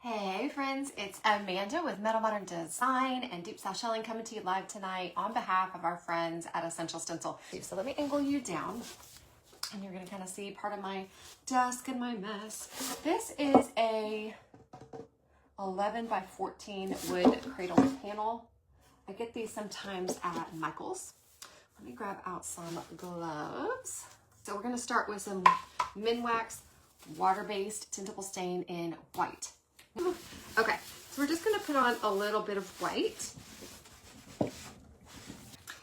Hey friends, it's Amanda with Mettle Modern Design and Deep South Shelling coming to you live tonight on behalf of our friends at Essential Stencil. So let me angle you down and you're going to kind of see part of my desk and my mess. This is a 11 by 14 wood cradle panel. I get these sometimes at Michael's. Let me grab out some gloves. So we're going to start with some Minwax water-based tintable stain in white. Okay, so we're just going to put on a little bit of white.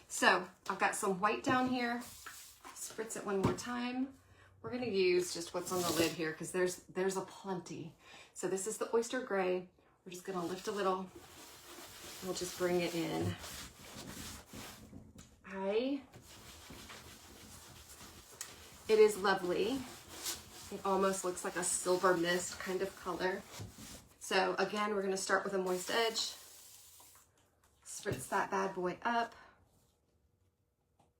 So I've got some white down here. Spritz it one more time. We're going to use just what's on the lid here because there's a plenty. So this is the oyster gray. We're just going to lift a little. We'll just bring it in. It is lovely. It almost looks like a silver mist kind of color. So again, we're going to start with a moist edge. Spritz that bad boy up.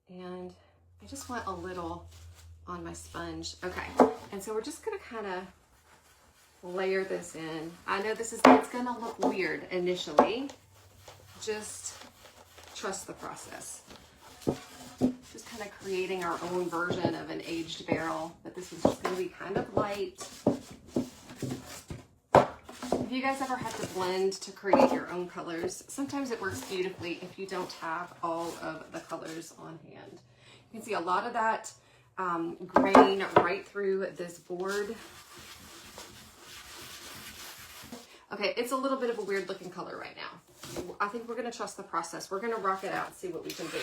And I just want a little on my sponge. Okay, and so we're just going to kind of layer this in. I know it's going to look weird initially. Just trust the process. Just kind of creating our own version of an aged barrel, but this is just going to be kind of light. Have you guys ever had to blend to create your own colors? Sometimes it works beautifully if you don't have all of the colors on hand. You can see a lot of that grain right through this board. Okay, it's a little bit of a weird looking color right now. I think we're going to trust the process. We're going to rock it out and see what we can do.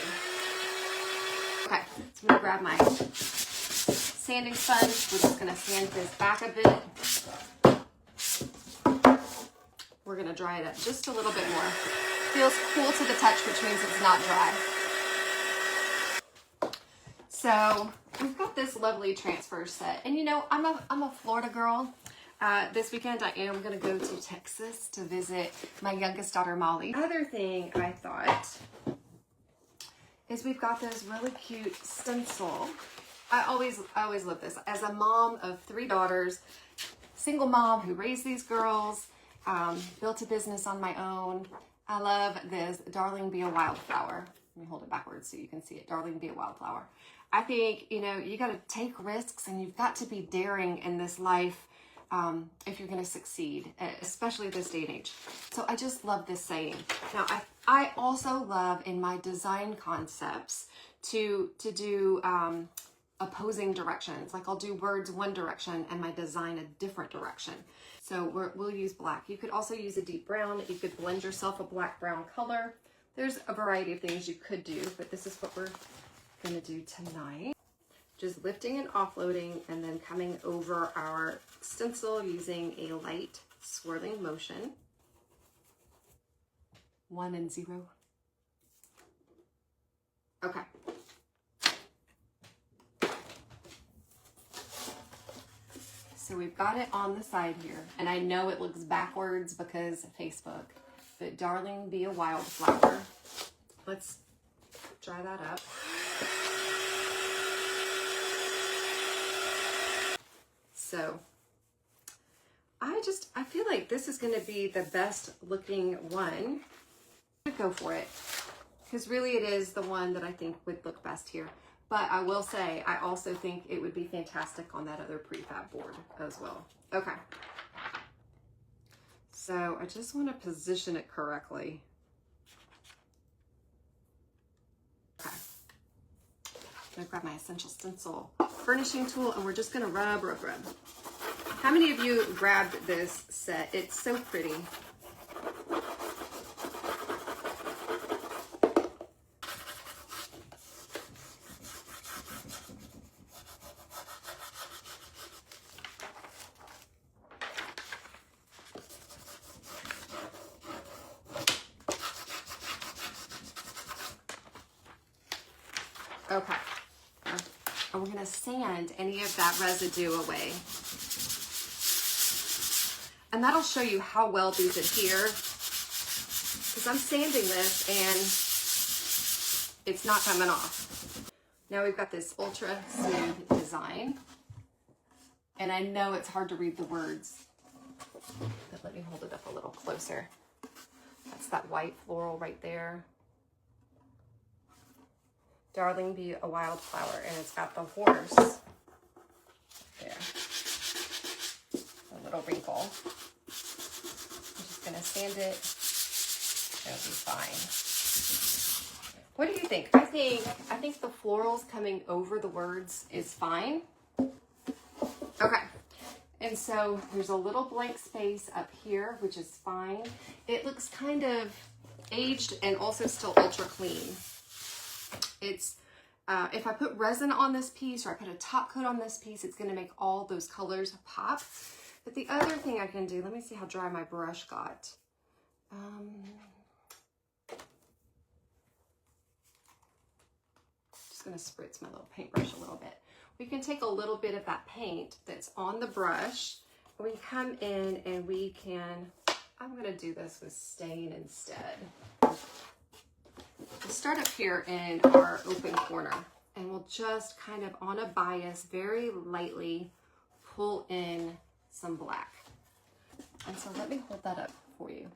Okay, so I'm going to grab my sanding sponge. We're just going to sand this back a bit. We're going to dry it up just a little bit more. Feels cool to the touch, which means it's not dry. So we've got this lovely transfer set. And you know, I'm a Florida girl. This weekend I am going to go to Texas to visit my youngest daughter, Molly. Other thing I thought is we've got this really cute stencil. I always love this. As a mom of 3 daughters, single mom who raised these girls, built a business on my own. I love this Darling Be a Wildflower. Let me hold it backwards so you can see it. Darling Be a Wildflower. I think, you know, you got to take risks and you've got to be daring in this life if you're going to succeed, especially this day and age. So I just love this saying. Now, I also love in my design concepts to do opposing directions. Like I'll do words one direction and my design a different direction. So we'll use black. You could also use a deep brown. You could blend yourself a black-brown color. There's a variety of things you could do, but this is what we're going to do tonight. Just lifting and offloading and then coming over our stencil using a light swirling motion. 1 and 0. Okay. So we've got it on the side here, and I know it looks backwards because of Facebook, but Darling Be a Wildflower. Let's dry that up. So I feel like this is going to be the best looking one. I'm gonna go for it because really it is the one that I think would look best here. But I will say, I also think it would be fantastic on that other prefab board as well. Okay. So I just want to position it correctly. Okay. I'm going to grab my Essential Stencil furnishing tool and we're just going to rub. How many of you grabbed this set? It's so pretty. Okay, and we're going to sand any of that residue away. And that'll show you how well these adhere, because I'm sanding this and it's not coming off. Now we've got this ultra smooth design, and I know it's hard to read the words, But let me hold it up a little closer. That's that white floral right there. Darling Be a Wildflower, and it's got the horse there. A little wrinkle. I'm just gonna sand it. It'll be fine. What do you think? I think the florals coming over the words is fine. Okay. And so there's a little blank space up here, which is fine. It looks kind of aged and also still ultra clean. It's, if I put resin on this piece or I put a top coat on this piece, it's gonna make all those colors pop. But the other thing I can do, let me see how dry my brush got. Just gonna spritz my little paintbrush a little bit. We can take a little bit of that paint that's on the brush. We come in and we can, I'm gonna do this with stain instead. We'll start up here in our open corner and we'll just kind of on a bias, very lightly pull in some black. And so let me hold that up for you.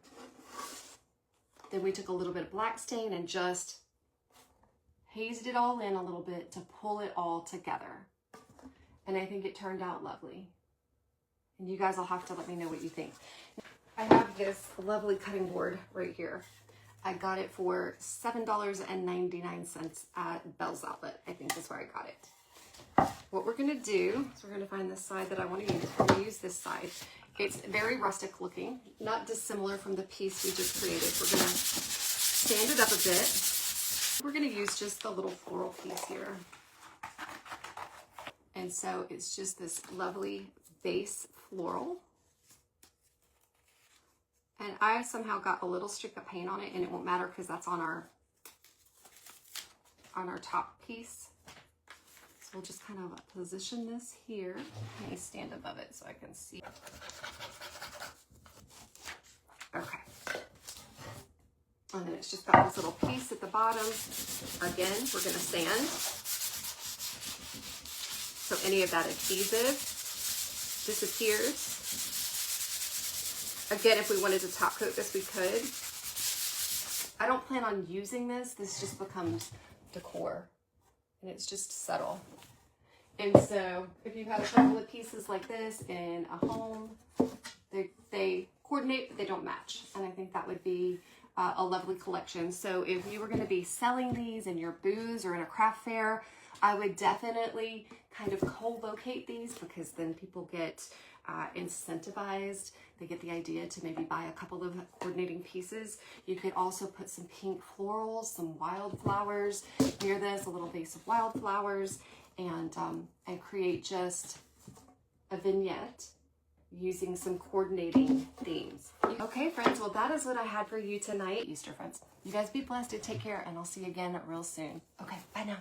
Then we took a little bit of black stain and just hazed it all in a little bit to pull it all together. And I think it turned out lovely. And you guys will have to let me know what you think. I have this lovely cutting board right here. I got it for $7.99 at Bell's Outlet. I think that's where I got it. What we're gonna do is we're gonna find the side that I wanna use. We're gonna use this side. It's very rustic looking, not dissimilar from the piece we just created. We're gonna sand it up a bit. We're gonna use just the little floral piece here. And so it's just this lovely base floral. And I somehow got a little streak of paint on it, and it won't matter because that's on our top piece. So we'll just kind of position this here. Let me stand above it so I can see. Okay. And then it's just got this little piece at the bottom. Again, we're gonna sand. So any of that adhesive disappears. Again, if we wanted to top coat this, we could. I don't plan on using this. This just becomes decor, and it's just subtle. And so if you have a couple of pieces like this in a home, they coordinate, but they don't match. And I think that would be a lovely collection. So if you were going to be selling these in your booths or in a craft fair, I would definitely kind of co-locate these, because then people get incentivized. They get the idea to maybe buy a couple of coordinating pieces. You could also put some pink florals, some wildflowers near this, a little vase of wildflowers, and create just a vignette using some coordinating themes. Okay, friends, well, that is what I had for you tonight. Easter, friends. You guys be blessed and take care, and I'll see you again real soon. Okay, bye now.